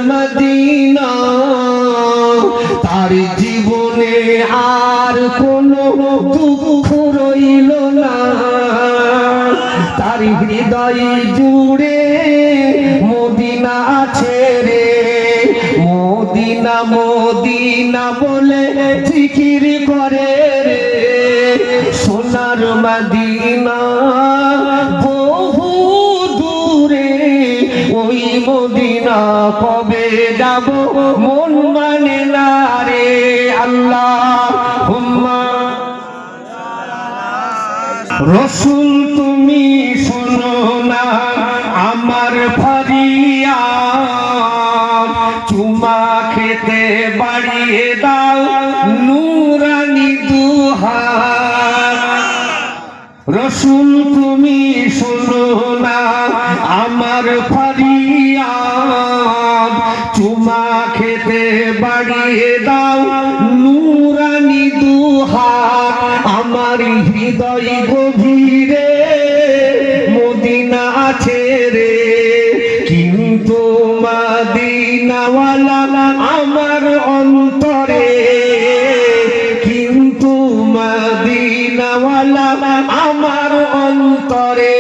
Medina তার জীবনে আর কোনো দুঃখ রইল না তার হৃদয় জুড়ে মদিনা আছে রে মদিনা মদিনা বলে জিকির করে রে সোনার মদিনা বহু দূরে ওই মদিনা কবে যাব মন মানে না রে আল্লাহুম্মা রসুল তুমি শোনো না আমার ফরিয়াদ চুমা খেতে বাড়িয়ে দাও নূরানি দুহাত রসুল তুমি শোনো না আমার ফরিয়াদ চুমা খেতে বাড়িয়ে দাও নূরানি দুহাত আমার হৃদয় গভীরে মদিনা আছে রে কিন্তু মদিনাওয়ালা আমার অন্তরে কিন্তু মদিনাওয়ালা আমার অন্তরে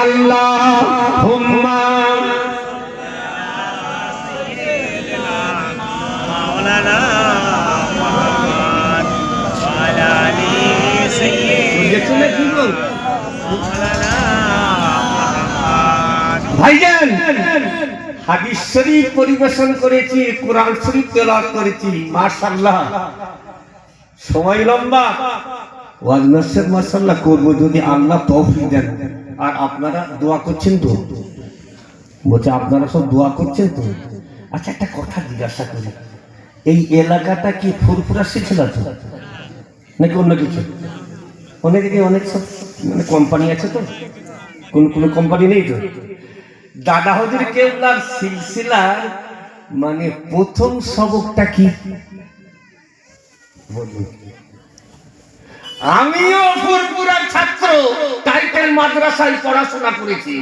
আল্লাহুম্মা মাওলানা মুহাম্মদ ওয়া আলা আলি সাইয়্যিদিনা মাওলানা ভাইজান হাদিস শরীফ পরিবেশন করেছি কোরআন শরীফ তেলাওয়াত করেছি মাশাআল্লাহ সময় লম্বা ওয়াজ নসিহত মাশাআল্লাহ করব যদি আল্লাহ তৌফিক দেন আর আপনারা দোয়া করছেন তো বলছে আপনারা সব দোয়া করছেন তো আচ্ছা একটা কথা জিজ্ঞাসা করি এই এলাকাটা কি ফুরফুরা ছিল তো নাকি অন্য কিছু অনেক অনেক সব মানে কোম্পানি আছে তো কোন কোম্পানি নেই তো দাদা হুজুর কেবলার সিলসিলা মানে প্রথম সবকটা কি আমিও ফুরফুরার ছাত্র টাইটেল মাদ্রাসায় পড়াশোনা করেছি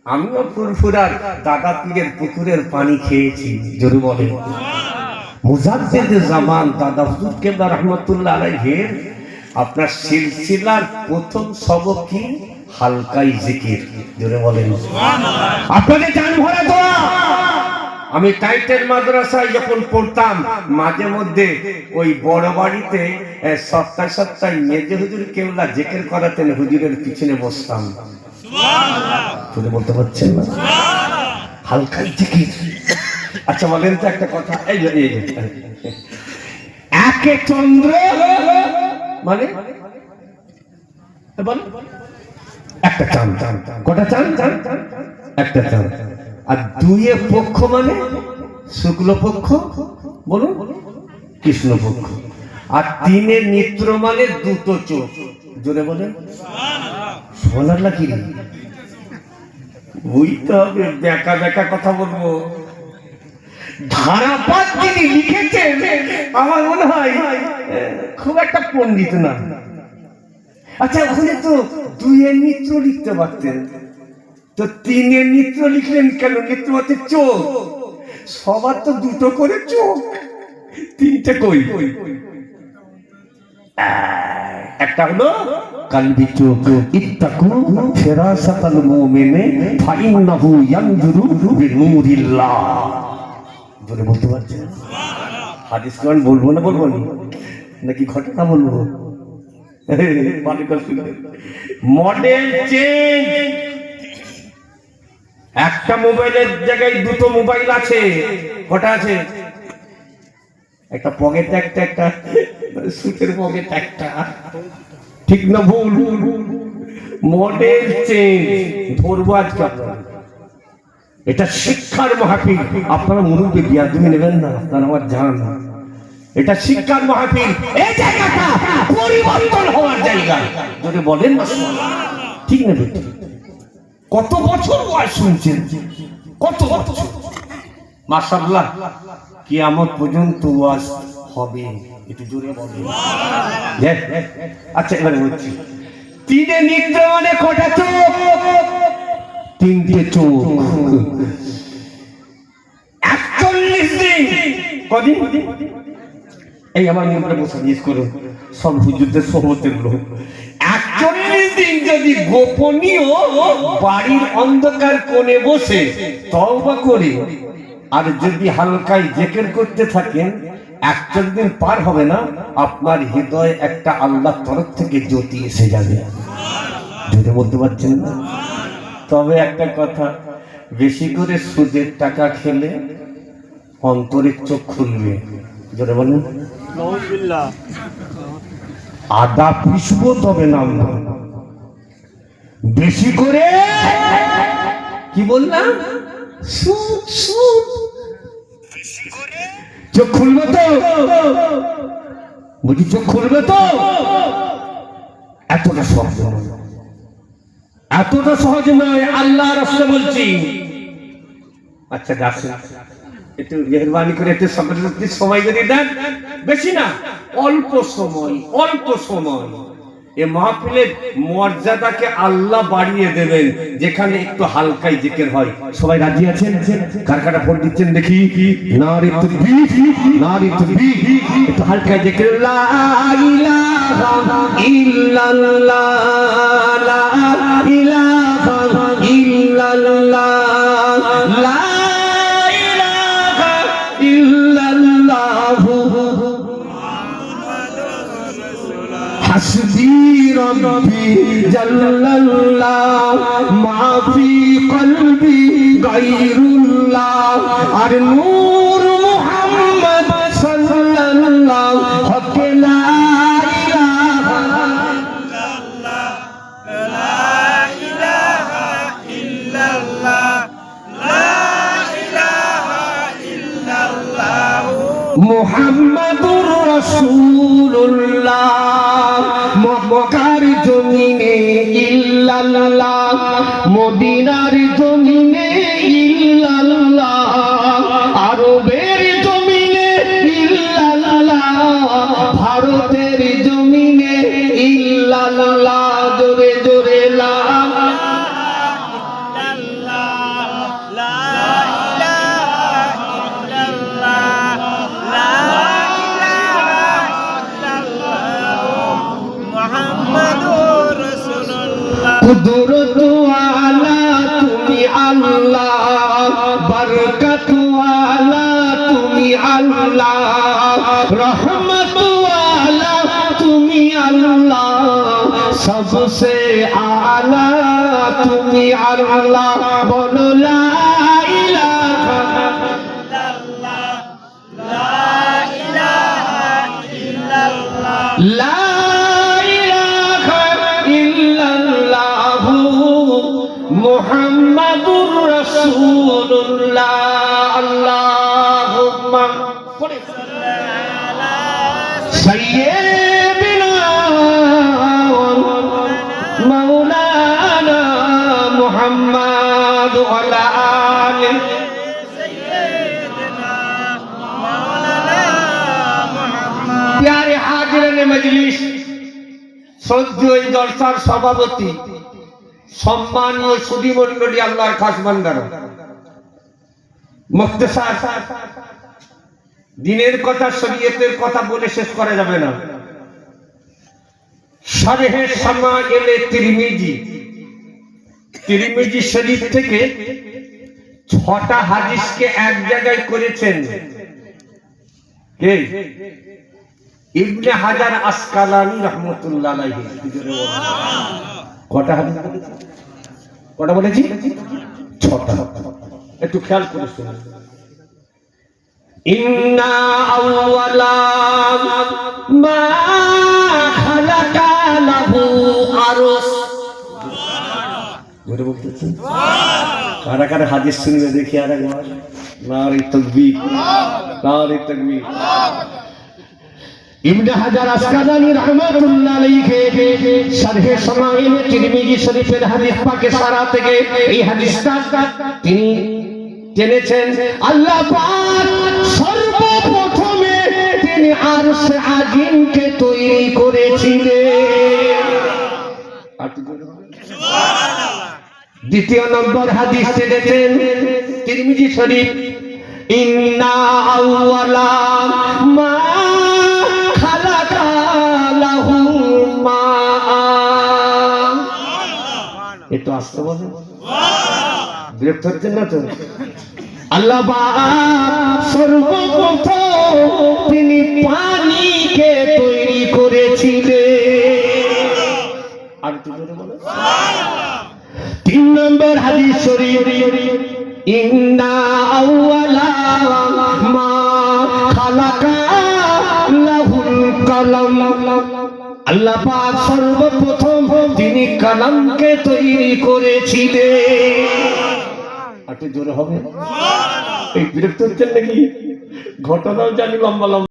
আমিও ফুরফুরার দাদা পীরের পুকুরের পানি খেয়েছি জোরে বলে মুজাদ্দিদ জামান দাদা হুজুর কেবলা রহমাতুল্লাহ আলাইহির আপনার সিলসিলার প্রথম সবক কি হালকাই জিকির জোরে বলেন সুবহানাল্লাহ আপনাদের জান ভরা দোয়া আমি টাইটেল মাদ্রাসায় যখন পড়তাম মাঝে মধ্যে ওই বড় বাড়িতে সপ্তাহে সপ্তাহে মেজে হুজুর কেবলা জিকির করাতেন হুজুরের পিছনে বসতাম সুবহানাল্লাহ শুনে বলতে পারছেন না সুবহানাল্লাহ হালকাই জিকির আচ্ছা বলেন তো একটা কথা এই যে একে চন্দ্র মানে বল একটা চাঁদ কটা চাঁদ একটা চাঁদ আর দুইয়ে পক্ষ মানে শুক্ল পক্ষ বলুন কৃষ্ণ পক্ষ আর তিনে নেত্র মানে দুটো চোখ জোরে বলেন সুবহানাল্লাহ কি বুঝতে হবে বেকা বেকা কথা বলবো ধারাপাত যিনি লিখেছেন আমার মনে হয় খুব একটা পণ্ডিত না আচ্ছা ওখানে তো দুইয়ের নেত্র লিখতে পারতেন তো তিনের নেত্র লিখলেন কেন নেত্র হচ্ছে চোখ সবার তো দুটো করে চোখ তিনটে কই একটা হলো কালবি চোখ ইত্তাকু ফিরাসাতাল মুমিনে ফাইন্নাহু ইয়ানজুরু বিনূরিল্লাহ বলে বলতে পারছেন হাদিস কোরআন বলবো না নাকি ঘটনা বলবো মডেল চেঞ্জ একটা মোবাইলের জায়গায় দুটো মোবাইল আছে কটা আছে একটা পকেট একটা সুটের পকেট একটা ঠিক না ভুল মডেল চেঞ্জ ধরবো আজকে এটা শিক্ষার মাহফিল আপনারা মুরুব্বি বিয়া তুমি নেবেন না আপনারা আমার জান এটা শিক্ষার মাহফিল এই জায়গাটা পরিবর্তন হওয়ার জায়গা যদি বলেন না ঠিক না কত বছর ওয়াজ শুনছেন কত বছর মাশাআল্লাহ কিয়ামত পর্যন্ত ওয়াজ হবে একটু জোরে বলেন আচ্ছা এবারে বলছি তিনে নিত্য মানে কটা চোখ তিনটে চোখ কদিন এই আমার মনে বসে জিজ্ঞেস করুন, সব হুজুরদের সহমতের লোক 41 দিন যদি গোপনীয় বাড়ির অন্ধকার কোণে বসে তওবা করে আর যদি হালকায় জিকির করতে থাকেন, 41 দিন পার হবে না, আপনার হৃদয়ে একটা আল্লাহর তরফ থেকে জ্যোতি এসে যাবে। বুঝতে বলতে পারছেন না? তবে একটা কথা, বেশি করে সুদের টাকা খেলে অন্তরের চোখ খুলবে। যেটা বলেন আদা পুষ্প, তবে নাম না বেশি করে। কি বললাম? সুদ সুদ চোখ খুলবে তো? বুঝি চোখ খুলবে তো? এতটা সহজ নয়, এতটা সহজ নয়। আল্লাহ রাসূল বলছি। আচ্ছা গাছে একটু মেহরবানি করে একটু সময় যদি দেন, বেশি না, অল্প সময়, অল্প সময় এ মাহফিলের মর্যাদাকে আল্লাহ বাড়িয়ে দেবেন, যেখানে একটু হালকাই জিকির হয়। সবাই রাজি আছেন? কার কারা ফোন দিচ্ছেন দেখি? নারে তাকবীর, নারে তাকবীর। একটু হালকাই জিকির, লা ইলাহা ইল্লাল্লাহ, লা ইলাহা ইল্লাল্লাহ, লা ইলাহা ইল্লাল্লাহ, হাসবি রব্বি জাল্লাল্লাহ, মাফি কলবি গায়রুল্লাহ, আর নূর মুহাম্মদ সাল্লাল্লাহ, হক লা ইলাহা ইল্লাল্লাহ, লা ইলাহা ইল্লাল্লাহ, লা ইলাহা ইল্লাল্লাহ, মুহাম্মাদুর রাসূলুল্লাহ, মক্কার জমিনে ইল্লাল্লাহ, মদিনার জমিনে ইল্লাল্লাহ, আরবের জমিনে ইল্লাল্লাহ, ভারতের জমিনে ইল্লাল্লাহ, জোরে জোরে লা কুদরত ওয়ালা তুমি আল্লাহ, বরকত ওয়ালা তুমি আল্লাহ, রহমত ওয়ালা তুমি আল্লাহ, সবসে আলা তুমি আল্লাহ। বলো লা ইলাহা ইল্লাল্লাহ, লা ইলাহা ইল্লাল্লাহ, লা মুহাম্মাদুর রাসূলুল্লাহ। আল্লাহুম্মা সাইয়্যিদিনা মাওলানা মুহাম্মাদ ওয়া আলা আলি সাইয়্যিদিনা মাওলানা মুহাম্মাদ। প্যারে হাজিরানে মজলিস, শ্রদ্ধেয় জলসার সভাপতি, সম্মানীয় সুধী মণ্ডলী, আল্লাহর খাস বান্দার, মুখতাসার দিনের কথা, শরীয়তের কথা বলে শেষ করা যাবে না। শারহে শামাইলে তিরমিজি শরীফ থেকে 6টা হাদিসকে এক জায়গায় করেছেন কে? ইবনে হাজার আসকালানী রাহমাতুল্লাহ আলাইহি। কটা হাদিস বলেছি? কটা বলেছি? 6টা। একটু খেয়াল করে শুনুন। ইন্না আউওয়ালা মা খালাকা লাহু আরস। বলে বলতেছি কারা কারা হাদিস শুনবে দেখি আরেকবার। নারে তাকবীর, নারে তাকবীর। ইবনে হাজার আসকালানী রাহমাতুল্লাহ আলাইহি শারহে শামাইল তিরমিজি শরীফের হাদিস পাকে সারা থেকে এই হাদিসটা তিনি জেনেছেন। আল্লাহ পাক সর্বপ্রথমে তিনি আরশে আজিমকে তৈরি করেছিলেন। সুবহানাল্লাহ। দ্বিতীয় নম্বর হাদিস জেনেছেন তিরমিজি শরীফ, ইন্না আউয়ালা মা খালাকা লাহু মা। এতো আসতে বলে বিরক্ত হচ্ছেন না তো? আল্লাহ সর্বপ্রথম তিনি পানিকে তৈরি করেছিলেন। আর তিন নম্বর হাদিস শরীফ, ইন্না আউয়ালা মা খালাকা লাহুল কালাম। আল্লাহ পাক সর্বপ্রথম তিনি কালামকে তৈরি করেছিলেন। একটু জোরে হবে, এই বিরক্ত হচ্ছেন নাকি? ঘটনাও জানি লম্বা লম্বা।